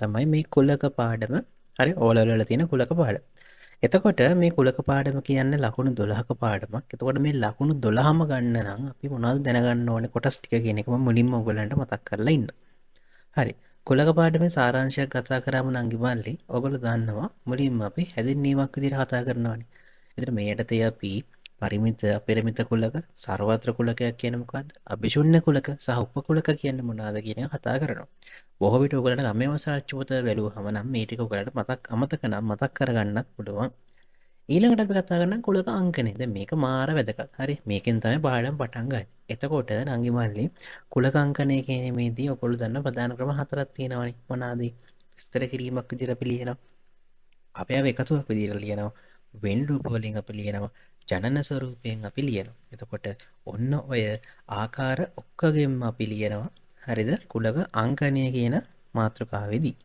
තමයි මේ කුලක පාඩම. හරි ඕලෙවල් වල තියෙන කුලක පාඩම. එතකොට මේ කුලක පාඩම කියන්නේ ලකුණු 12ක පාඩමක්. එතකොට මේ ලකුණු 12ම ගන්න නම් අපි මොනවද දැනගන්න ඕනේ කොටස් ටික කියන එක මම මුලින්ම ඔයගලන්ට මතක් කරලා ඉන්න. හරි. කුලක පාඩමේ සාරාංශයක් කතා කරාම නම් ඉවල්ලි ඔයගොල්ලෝ දන්නවා මුලින්ම අපි හැදින්වීමක් විදිහට කතා කරනවානේ. එතන මේ යටතේ අපි පරිමිත අපරිමිත කුලක සර්වත්‍ර කුලකයක් කියන්නේ මොකද්ද? අභිශුන්‍ය කුලක සහ උපකුලක කියන්නේ මොනවද කියන එක කතා කරනවා. බොහෝ විට ඔයගලන්ට ගම්මේ වසාරච්චුවත බැලුවහම නම් මේ ටික ඔයගලන්ට අමතක නම් මතක් කරගන්නත් පුළුවන්. ඊළඟට අපි කතා කරන්න කුලක අංකනේ. දැන් මේක මාර වැදගත්. හරි. මේකෙන් තමයි පාඩම් පටන් ගන්න. එතකොට නංගි මල්ලි කුලක අංකණය කිරීමේදී ඔයගොල්ලෝ දන්න ප්‍රධාන ක්‍රම හතරක් තියෙනවානේ. මොනවාද? විස්තර කිරීමක් විදිහට අපි ලියනවා. අපයව එකතුවක් විදිහට ලියනවා. වෙන් රූප වලින් අපි ලියනවා. ජනන ස්වරූපයෙන් අපි ලියනවා. එතකොට ඔන්න ඔය ආකාර ඔක්කොගෙම අපි ලියනවා. හරිද? කුලක අංකණය කියන මාතෘකාවේදී.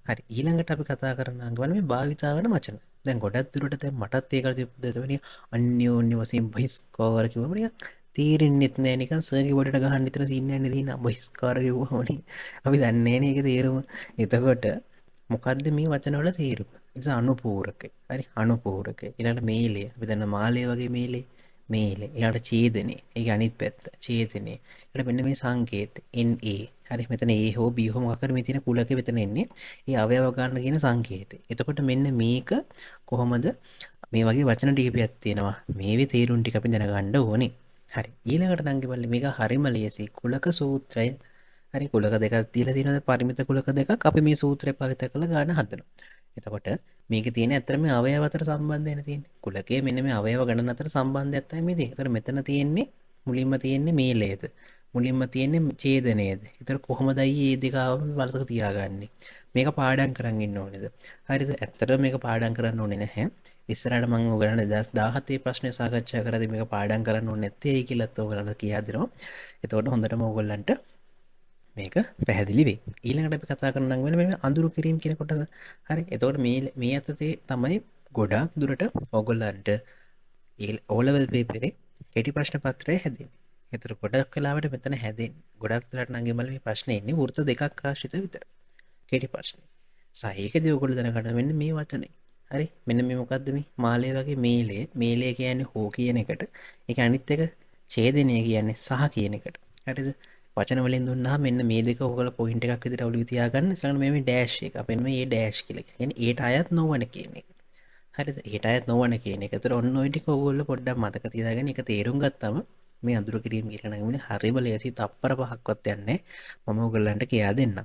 හරි ඊළඟට අපි කතා කරන්න අංගවල මේ භාවිතා වෙන වචන. දැන් ගොඩක් දුරට දැන් මටත් ඒකට දෙතවනේ අන්‍යෝන්‍ය වශයෙන් බහිස්කාර කිව්වම නිකන් තේරෙන්නෙත් නෑ නිකන් සර්ගේ බඩට ගහන්න විතර සීන් යන්නේ තියෙන බහිස්කාර කිව්වමනේ. අපි දන්නේ නෑ ඒක තේරුම. එතකොට මොකද්ද මේ වචන වල තේරුම? ඒක අනුපූරකයි. හරි අනුපූරකයි. ඊළඟට මේලය. අපි දන්න මාලය වගේ මේලේ. මේලේ. ඊළඟට ඡේදනේ. ඒක අනිත් පැත්ත. ඡේදනේ. ඊළඟ මෙන්න මේ සංකේත NA. හරි මෙතන A හෝ B හෝ මොකක් හරි මේ තියෙන කුලක මෙතන එන්නේ. ඒ අවයව ගන්න කියන සංකේතය. එතකොට මෙන්න මේක කොහොමද මේ වගේ වචන ටිකක් තියෙනවා. මේවේ තේරුම් ටික අපි දැනගන්න ඕනේ. හරි. ඊළඟට නංගි මල්ලි මේක හරිම ලේසි. කුලක සූත්‍රය. හරි කුලක දෙකක් දීලා තියෙනවා. පරිමිත කුලක දෙකක් අපි මේ සූත්‍රය පාවිච්චි කරලා ගන්න හදනවා. එතකොට මේකේ තියෙන ඇත්තට මේ අවයව අතර සම්බන්ධයනේ තියෙන්නේ. කුලකයේ මෙන්න මේ අවයව ගණන අතර සම්බන්ධයක් තමයි මේ තියෙන්නේ. ඒතර මෙතන තියෙන්නේ මුලින්ම තියෙන්නේ මේලයද. මුලින්ම තියෙන්නේ ඡේදනයේද. ඒතර කොහොමදයි මේ දෙක වලසක තියාගන්නේ? මේක පාඩම් කරන් ඉන්න ඕනේද? හරිද? ඇත්තටම මේක පාඩම් කරන්න ඕනේ නැහැ. ඉස්සරහට මම ඔයගලන්ට 2017 ප්‍රශ්නේ සාකච්ඡා කරද්දී මේක පාඩම් කරන්න ඕනේ නැත්තේ ඇයි කියලාත් ඔයගලන්ට කියා දෙනවා. එතකොට හොඳටම ඔයගලන්ට මේක පැහැදිලි වෙයි. ඊළඟට අපි කතා කරන්න වෙන මේ අඳුරු කිරීම කියන කොටස. හරි. එතකොට මේ අතේ තමයි ගොඩාක් දුරට ඔයගලන්ට O level පේපරේ කෙටි ප්‍රශ්න පත්‍රය හැදෙන්නේ. ඒතර ගොඩක් වෙලාවට මෙතන හැදෙන්නේ. ගොඩක් දුරට නම් මම මේ ප්‍රශ්නේ ඉන්නේ වෘත්ත දෙකක් ආශ්‍රිත විතර. කෙටි ප්‍රශ්නේ. සාහිකදී ඔයගොල්ලෝ දැනගන්න මෙන්න මේ වචනේ. හරි. මෙන්න මේ මොකද්ද මේ? මාලය වගේ මේලය. මේලය කියන්නේ හෝ කියන එකට. ඒක අනිත් එක ඡේදනය කියන්නේ සහ කියන එකට. හරිද? වචන වලින් දුන්නාම මෙන්න මේ දෙක ඔයගොල්ලෝ පොයින්ට් එකක් විදිහට ඔළුවේ තියාගන්න. ඊළඟට මේ ඩෑෂ් එක. අපෙන් මේ ඩෑෂ් කියලා කියන්නේ ඒට අයත් නොවන කියන එක. හරිද? ඒට අයත් නොවන කියන එක. ඒතර ඔන්න ඔය ටික ඔයගොල්ලෝ පොඩ්ඩක් මතක තියාගන්න. ඒක තේරුම් ගත්තම මේ අඳුර කිරීම කියන නගමනේ හරිම ලේසි තප්පර පහක්වත් යන්නේ. මම ඔයගොල්ලන්ට කියා දෙන්නම්.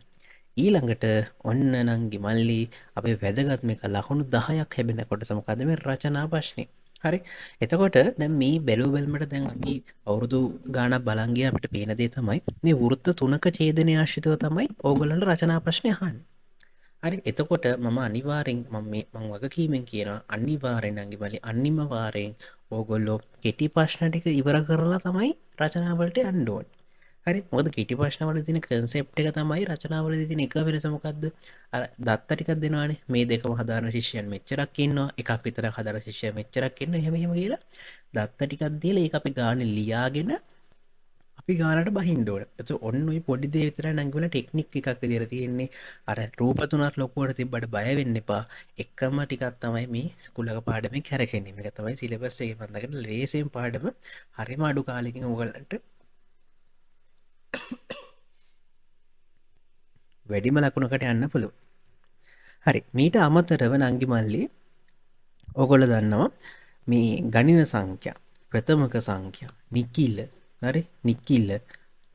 ඊළඟට ඔන්න නංගි මල්ලි අපේ වැදගත් මේක ලකුණු 10ක් හැබෙන කොටස මොකද්ද මේ රචනා ප්‍රශ්නේ. හරි. එතකොට දැන් මේ බැලුවල්මට දැන් අපි අවුරුදු ගාණක් බලන් ගියා අපිට පේන දේ තමයි මේ වෘත්ත තුනක ඡේදනය ආශ්‍රිතව තමයි ඕගොල්ලන්ට රචනා ප්‍රශ්නේ අහන්නේ. හරි. එතකොට මම අනිවාර්යෙන් මම වගකීමෙන් කියනවා අනිවාර්යෙන් නංගිමලි අනිවාර්යෙන් ඕගොල්ලෝ කෙටි ප්‍රශ්න ටික ඉවර කරලා තමයි රචනා වලට යන්න ඕනේ. හරි. මොකද කෙටි ප්‍රශ්න වල තියෙන කන්සෙප්ට් එක තමයි රචනා වල තියෙන එක වෙනස මොකද්ද? අර දත්ත ටිකක් දෙනවානේ. මේ දෙකම හදාරන ශිෂ්‍යයන් මෙච්චරක් ඉන්නවා. එකක් විතරක් හදාරන ශිෂ්‍යයන් මෙච්චරක් ඉන්නවා. එහෙම කියලා දත්ත ටිකක් දීලා ඒක අපි ගානේ ලියාගෙන අපි ගානට බහින්න ඕන. එතකොට ඔන්න ඔය පොඩි දේ විතරයි නම් කියලා ටෙක්නික් එකක් විදියට තියෙන්නේ. අර රූප තුනක් ලොකුවට තිබ්බට බය වෙන්න එපා. එකම ටිකක් තමයි මේ කුලක පාඩමෙන් කරකෙන්නේ. මේක තමයි සිලබස් එකේ බඳගෙන ලේසියෙන් පාඩම හරිම අඩු කාලෙකින් ඔයගලන්ට වැඩිම ලකුණකට යන්න පුළුවන්. හරි. මීට අමතරව නංගි මල්ලි ඔයගොල්ලෝ දන්නවා මේ ගණින සංඛ්‍යා, ප්‍රථමක සංඛ්‍යා, නිකිල, හරි? නිකිල,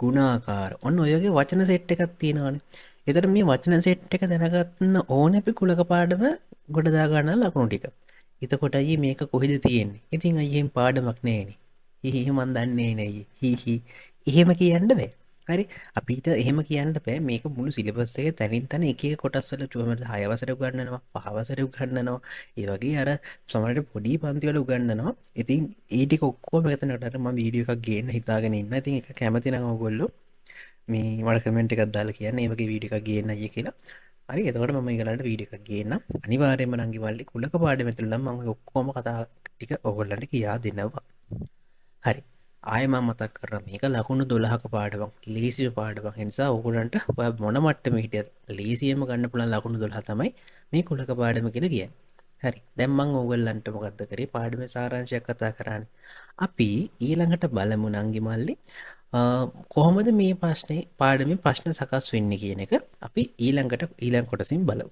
ගුණාකාර. ඔන්න ඔය වගේ වචන සෙට් එකක් තියෙනවානේ. ඒතර මේ වචන සෙට් එක දැනගන්න ඕනේ අපි කුලක පාඩම ගොඩ දා ගන්න ලකුණු ටික. එතකොට අයියේ මේක කොහෙද තියෙන්නේ? ඉතින් අයියෙන් පාඩමක් නැහැනේ. හිහි මන් දන්නේ නැහැ හිහි. එහෙම කියන්න බෑ. හරි අපිට එහෙම කියන්න බෑ මේක මුළු සිලබස් එකේ තනින් තන එක එක කොටස් වල චුවමද 6 වසර උගන්වනවා 5 වසර උගන්වනවා ඒ වගේ අර සමහරවිට පොඩි පන්ති වල උගන්වනවා ඉතින් ඒ ටික ඔක්කොම එකතැනකට මම වීඩියෝ එකක් ගේන්න හිතාගෙන ඉන්නවා ඉතින් ඒක කැමති නම් ඔයගොල්ලෝ මේ මට කමෙන්ට් එකක් දාලා කියන්න මේ වගේ වීඩියෝ එකක් ගේන්න අයියේ කියලා හරි එතකොට මම ඒගලන්ට වීඩියෝ එකක් ගේන්නම් අනිවාර්යයෙන්ම නංගි වල්ලි කුලක පාඩම ඇතුළේ නම් මම ඔක්කොම කතා ටික ඔයගොල්ලන්ට කියා දෙනවා හරි ආයෙ මම මතක් කරනවා මේක ලකුණු 12ක පාඩමක්. ලේසිම පාඩමක්. ඒ නිසා ඕගොල්ලන්ට ඔය මොන මට්ටමේ හිටියත් ලේසියෙන්ම ගන්න පුළුවන් ලකුණු 12 තමයි මේ කුලක පාඩම කියලා කියන්නේ. හරි. දැන් මම ඕගොල්ලන්ට මොකද්ද කරේ? පාඩමේ සාරාංශයක් කතා කරන්නේ. අපි ඊළඟට බලමු නංගි මල්ලි කොහොමද මේ ප්‍රශ්නේ පාඩමේ ප්‍රශ්න සකස් වෙන්නේ කියන එක අපි ඊළඟ කොටසින් බලමු.